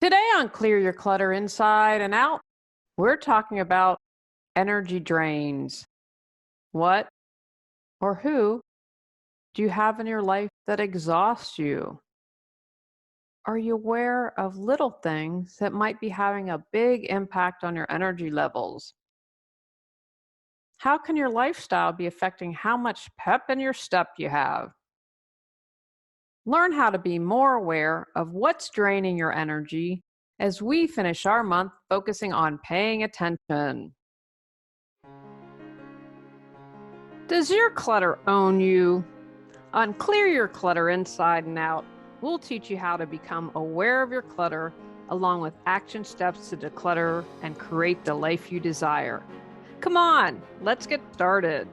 Today on Clear Your Clutter Inside and Out, we're talking about energy drains. What or who do you have in your life that exhausts you? Are you aware of little things that might be having a big impact on your energy levels? How can your lifestyle be affecting how much pep in your step you have? Learn how to be more aware of what's draining your energy as we finish our month focusing on paying attention. Does your clutter own you? On Clear Your Clutter Inside and Out, we'll teach you how to become aware of your clutter along with action steps to declutter and create the life you desire. Come on, let's get started.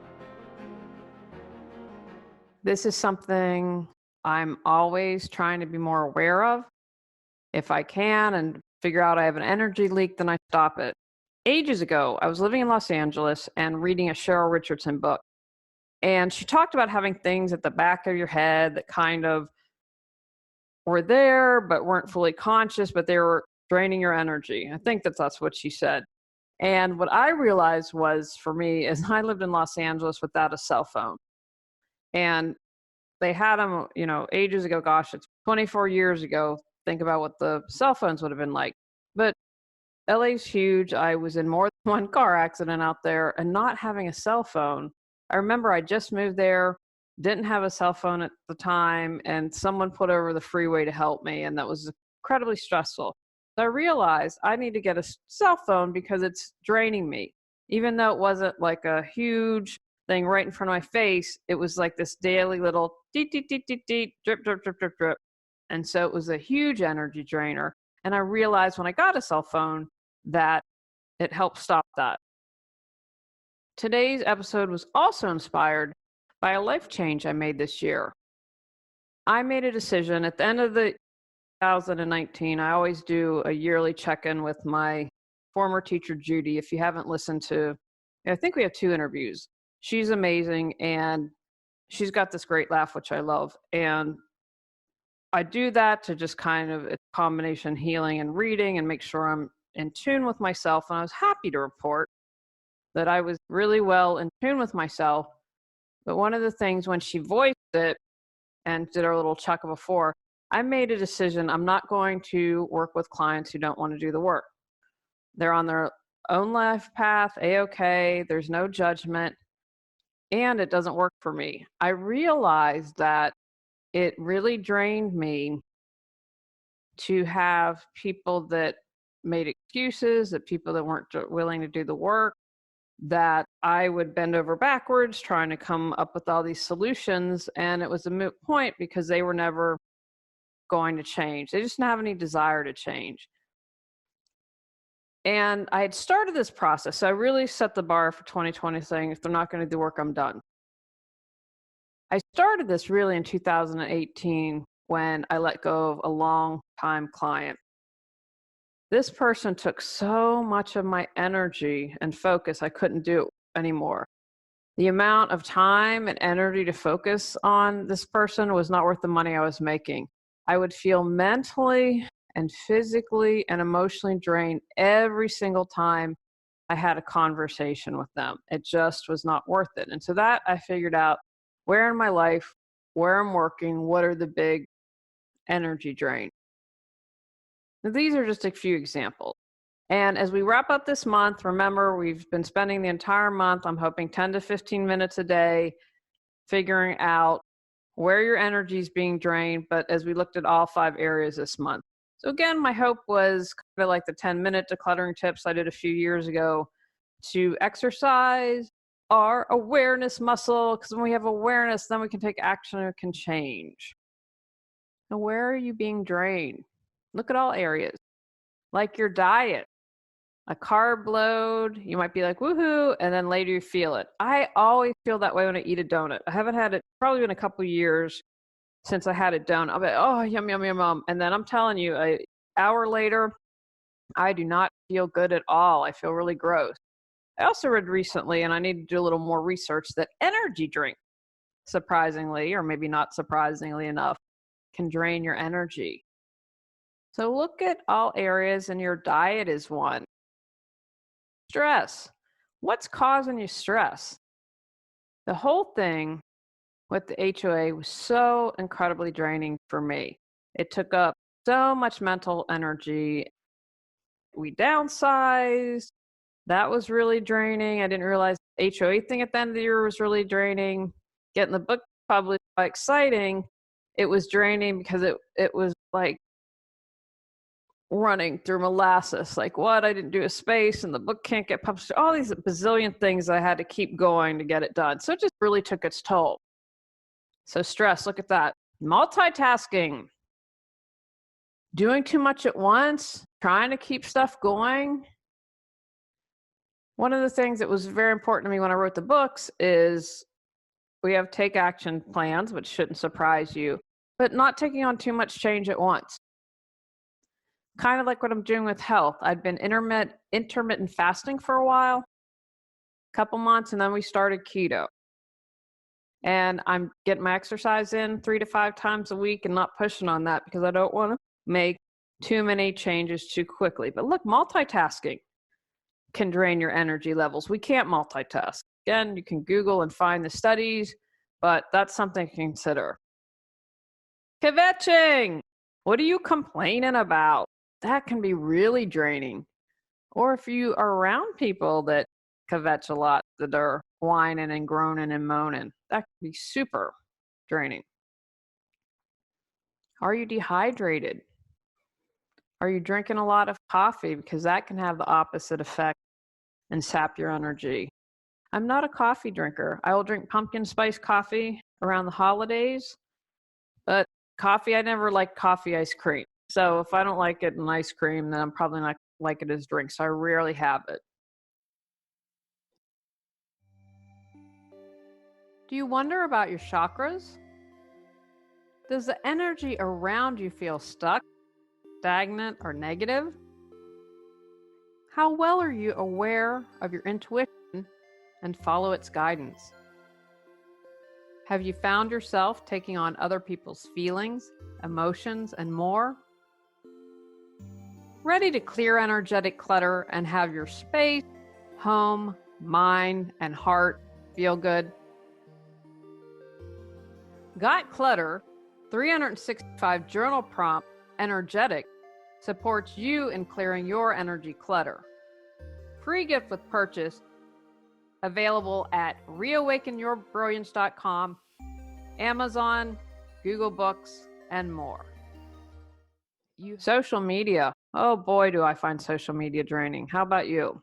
This is something I'm always trying to be more aware of. If I can and figure out I have an energy leak, then I stop it. Ages ago, I was living in Los Angeles and reading a Cheryl Richardson book. And she talked about having things at the back of your head that kind of were there, but weren't fully conscious, but they were draining your energy. I think that's what she said. And what I realized was for me is I lived in Los Angeles without a cell phone. And they had them, ages ago. Gosh, it's 24 years ago. Think about what the cell phones would have been like. But LA's huge. I was in more than one car accident out there, and not having a cell phone. I remember I just moved there, didn't have a cell phone at the time, and someone put over the freeway to help me, and that was incredibly stressful. So I realized I need to get a cell phone because it's draining me. Even though it wasn't like a huge thing right in front of my face, it was like this daily little deet, deet, deet, deet, deet, drip, drip, drip, drip, drip. And so it was a huge energy drainer. And I realized when I got a cell phone that it helped stop that. Today's episode was also inspired by a life change I made this year. I made a decision at the end of the 2019. I always do a yearly check-in with my former teacher, Judy. If you haven't listened to, I think we have 2 interviews. She's amazing, and she's got this great laugh, which I love. And I do that to just kind of, it's a combination healing and reading and make sure I'm in tune with myself. And I was happy to report that I was really well in tune with myself. But one of the things when she voiced it and did our little check before, I made a decision. I'm not going to work with clients who don't want to do the work. They're on their own life path, A-okay, there's no judgment, and it doesn't work for me. I realized that it really drained me to have people that made excuses, that people that weren't willing to do the work, that I would bend over backwards trying to come up with all these solutions. And it was a moot point because they were never going to change. They just didn't have any desire to change. And I had started this process. So I really set the bar for 2020 saying, if they're not going to do work, I'm done. I started this really in 2018 when I let go of a long time client. This person took so much of my energy and focus, I couldn't do it anymore. The amount of time and energy to focus on this person was not worth the money I was making. I would feel mentally and physically and emotionally drained every single time I had a conversation with them. It just was not worth it. And so that I figured out where in my life, where I'm working, what are the big energy drains. Now, these are just a few examples. And as we wrap up this month, remember, we've been spending the entire month, I'm hoping 10 to 15 minutes a day, figuring out where your energy is being drained. But as we looked at all 5 areas this month. So again, my hope was kind of like the 10-minute decluttering tips I did a few years ago, to exercise our awareness muscle, because when we have awareness, then we can take action and it can change. Now, where are you being drained? Look at all areas, like your diet. A carb load, you might be like, woohoo, and then later you feel it. I always feel that way when I eat a donut. I haven't had it, probably been a couple of years since I had a donut. I'll be, oh, yum, yum, yum, yum. And then I'm telling you, an hour later, I do not feel good at all. I feel really gross. I also read recently, and I need to do a little more research, that energy drink, surprisingly, or maybe not surprisingly enough, can drain your energy. So look at all areas, and your diet is one. Stress. What's causing you stress? The whole thing with the HOA was so incredibly draining for me. It took up so much mental energy. We downsized. That was really draining. I didn't realize the HOA thing at the end of the year was really draining. Getting the book published was exciting. It was draining because it was like running through molasses. Like, what? I didn't do a space and the book can't get published. All these bazillion things I had to keep going to get it done. So it just really took its toll. So stress, look at that. Multitasking, doing too much at once, trying to keep stuff going. One of the things that was very important to me when I wrote the books is we have take action plans, which shouldn't surprise you, but not taking on too much change at once. Kind of like what I'm doing with health. I'd been intermittent fasting for a while, couple months, and then we started keto. And I'm getting my exercise in 3 to 5 times a week and not pushing on that because I don't want to make too many changes too quickly. But look, multitasking can drain your energy levels. We can't multitask. Again, you can Google and find the studies, but that's something to consider. Kvetching. What are you complaining about? That can be really draining. Or if you are around people that kvetch a lot, that are whining and groaning and moaning, that can be super draining. Are you dehydrated? Are you drinking a lot of coffee? Because that can have the opposite effect and sap your energy. I'm not a coffee drinker. I will drink pumpkin spice coffee around the holidays, but coffee, I never liked coffee ice cream. So if I don't like it in ice cream, then I'm probably not like it as drink. So I rarely have it. Do you wonder about your chakras? Does the energy around you feel stuck, stagnant, or negative? How well are you aware of your intuition and follow its guidance? Have you found yourself taking on other people's feelings, emotions, and more? Ready to clear energetic clutter and have your space, home, mind, and heart feel good? Got Clutter 365 journal prompt energetic supports you in clearing your energy clutter. Free gift with purchase available at reawakenyourbrilliance.com, Amazon, Google Books, and more. Social media. Oh boy, do I find social media draining. How about you?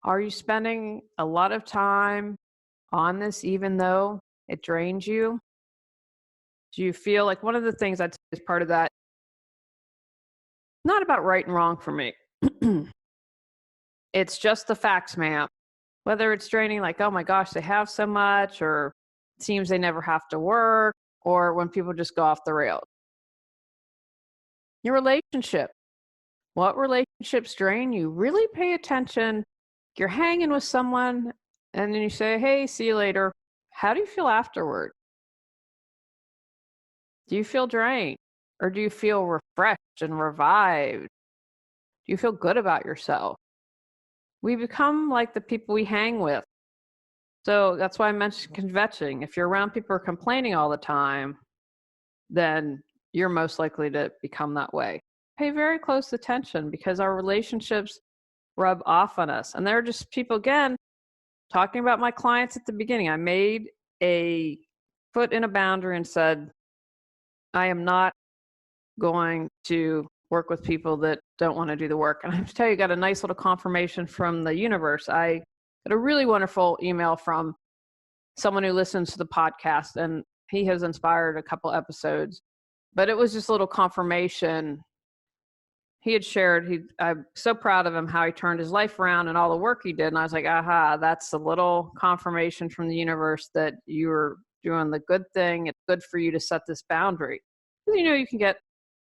Are you spending a lot of time on this even though it drains you? Do you feel like one of the things I'd say is part of that, not about right and wrong for me. It's just the facts, ma'am. Whether it's draining, like, oh my gosh, they have so much, or it seems they never have to work, or when people just go off the rails. Your relationship. What relationships drain you? Really pay attention. You're hanging with someone and then you say, hey, see you later. How do you feel afterward? Do you feel drained? Or do you feel refreshed and revived? Do you feel good about yourself? We become like the people we hang with. So that's why I mentioned kvetching. If you're around people who are complaining all the time, then you're most likely to become that way. Pay very close attention because our relationships rub off on us. And they're just people, again, talking about my clients at the beginning. I made a foot in a boundary and said, I am not going to work with people that don't want to do the work. And I have to tell you, I got a nice little confirmation from the universe. I got a really wonderful email from someone who listens to the podcast, and he has inspired a couple episodes. But it was just a little confirmation. He had shared, I'm so proud of him, how he turned his life around and all the work he did. And I was like, aha, that's a little confirmation from the universe that you're doing the good thing. It's good for you to set this boundary. You know, you can get,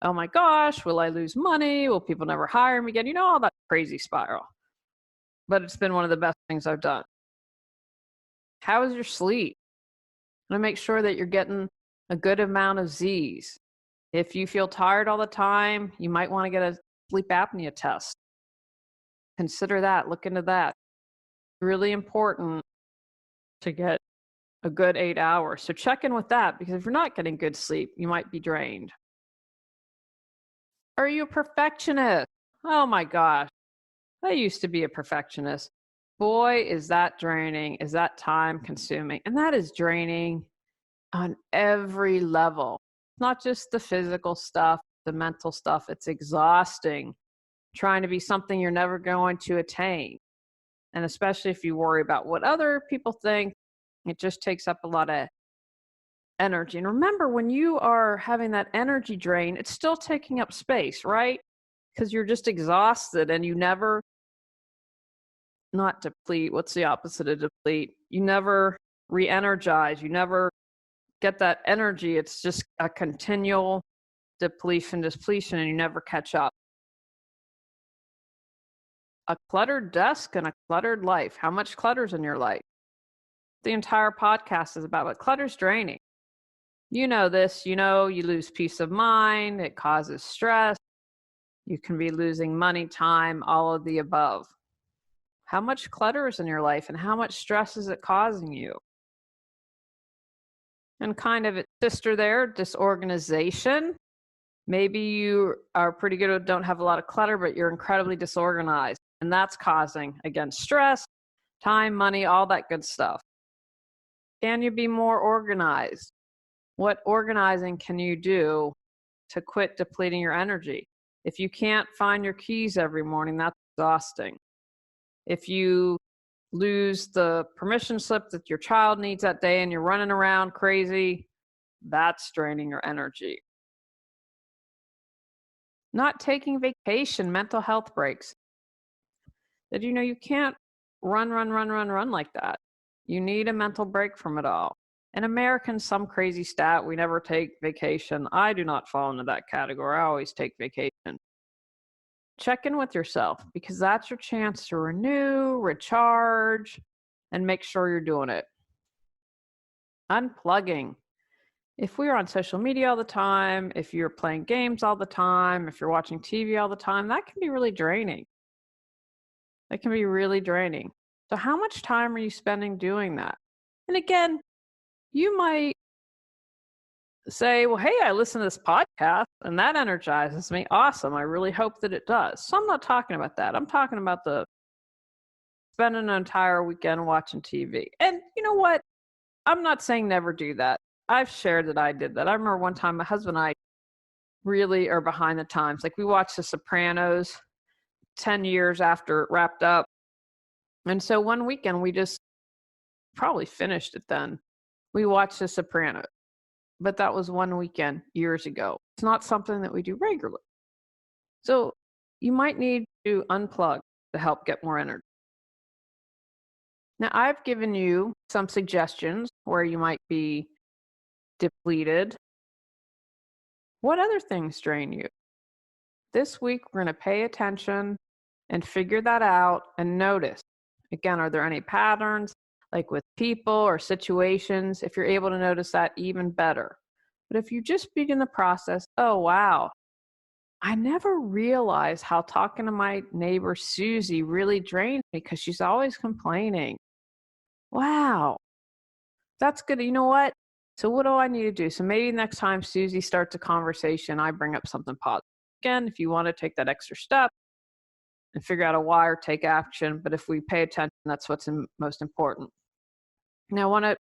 oh my gosh, will I lose money? Will people never hire me again? You know, all that crazy spiral. But it's been one of the best things I've done. How is your sleep? I'm going to make sure that you're getting a good amount of Z's. If you feel tired all the time, you might want to get a sleep apnea test. Consider that, look into that. Really important to get a good 8 hours. So check in with that, because if you're not getting good sleep, you might be drained. Are you a perfectionist? Oh my gosh. I used to be a perfectionist. Boy, is that draining. Is that time consuming? And that is draining on every level, not just the physical stuff, the mental stuff. It's exhausting trying to be something you're never going to attain. And especially if you worry about what other people think, it just takes up a lot of energy. And remember, when you are having that energy drain, it's still taking up space, right? Because you're just exhausted and you never, not deplete, what's the opposite of deplete? You never re energize, you never get that energy. It's just a continual depletion, and you never catch up. A cluttered desk and a cluttered life. How much clutter's in your life? The entire podcast is about it. Clutter's draining. You know this, you lose peace of mind, it causes stress, you can be losing money, time, all of the above. How much clutter is in your life and how much stress is it causing you? And kind of its sister there, disorganization. Maybe you are pretty good, don't have a lot of clutter, but you're incredibly disorganized. And that's causing, again, stress, time, money, all that good stuff. Can you be more organized? What organizing can you do to quit depleting your energy? If you can't find your keys every morning, that's exhausting. If you lose the permission slip that your child needs that day and you're running around crazy, that's draining your energy. Not taking vacation, mental health breaks. Did you know you can't run like that? You need a mental break from it all. And Americans, some crazy stat, we never take vacation. I do not fall into that category. I always take vacation. Check in with yourself, because that's your chance to renew, recharge, and make sure you're doing it. Unplugging. If we are on social media all the time, if you're playing games all the time, if you're watching TV all the time, that can be really draining. That can be really draining. So how much time are you spending doing that? And again, you might say, well, hey, I listen to this podcast and that energizes me. Awesome. I really hope that it does. So I'm not talking about that. I'm talking about the spending an entire weekend watching TV. And you know what? I'm not saying never do that. I've shared that I did that. I remember one time my husband and I really are behind the times. Like, we watched The Sopranos 10 years after it wrapped up. And so one weekend we just probably finished it then. We watched The Sopranos. But that was one weekend years ago. It's not something that we do regularly. So you might need to unplug to help get more energy. Now, I've given you some suggestions where you might be depleted. What other things drain you? This week, we're going to pay attention and figure that out and notice. Again, are there any patterns, like with people or situations? If you're able to notice that, even better. But if you just begin the process, oh, wow, I never realized how talking to my neighbor Susie really drains me because she's always complaining. Wow, that's good. You know what? So what do I need to do? So maybe next time Susie starts a conversation, I bring up something positive. Again, if you want to take that extra step and figure out a why or take action, but if we pay attention, that's what's most important. Now, I want to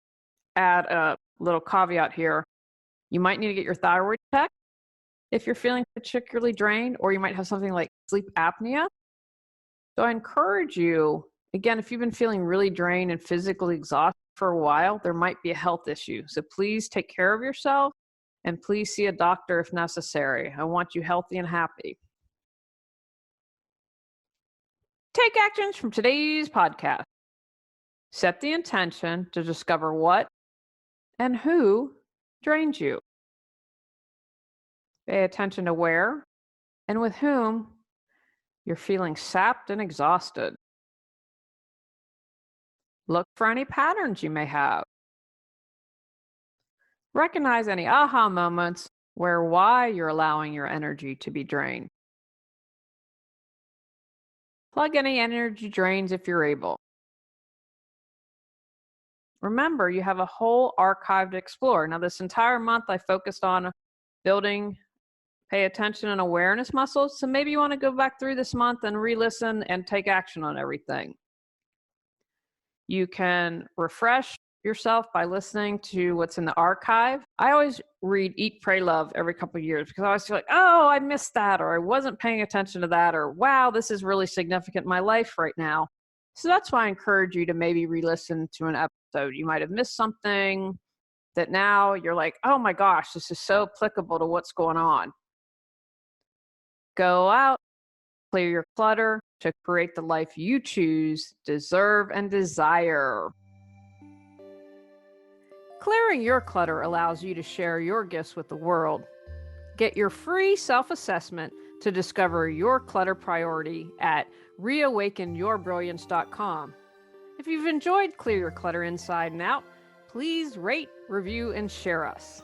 add a little caveat here. You might need to get your thyroid checked if you're feeling particularly drained, or you might have something like sleep apnea. So I encourage you, again, if you've been feeling really drained and physically exhausted for a while, there might be a health issue. So please take care of yourself and please see a doctor if necessary. I want you healthy and happy. Take actions from today's podcast. Set the intention to discover what and who drains you. Pay attention to where and with whom you're feeling sapped and exhausted. Look for any patterns you may have. Recognize any aha moments why you're allowing your energy to be drained. Plug any energy drains if you're able. Remember, you have a whole archive to explore. Now, this entire month, I focused on building pay attention and awareness muscles. So maybe you want to go back through this month and re-listen and take action on everything. You can refresh yourself by listening to what's in the archive. I always read Eat, Pray, Love every couple of years because I always feel like, oh, I missed that, or I wasn't paying attention to that, or wow, this is really significant in my life right now. So that's why I encourage you to maybe re-listen to an episode. You might have missed something that now you're like, oh my gosh, this is so applicable to what's going on. Go out, clear your clutter to create the life you choose, deserve, and desire. Clearing your clutter allows you to share your gifts with the world. Get your free self-assessment to discover your clutter priority at reawakenyourbrilliance.com. If you've enjoyed Clear Your Clutter Inside and Out, please rate, review, and share us.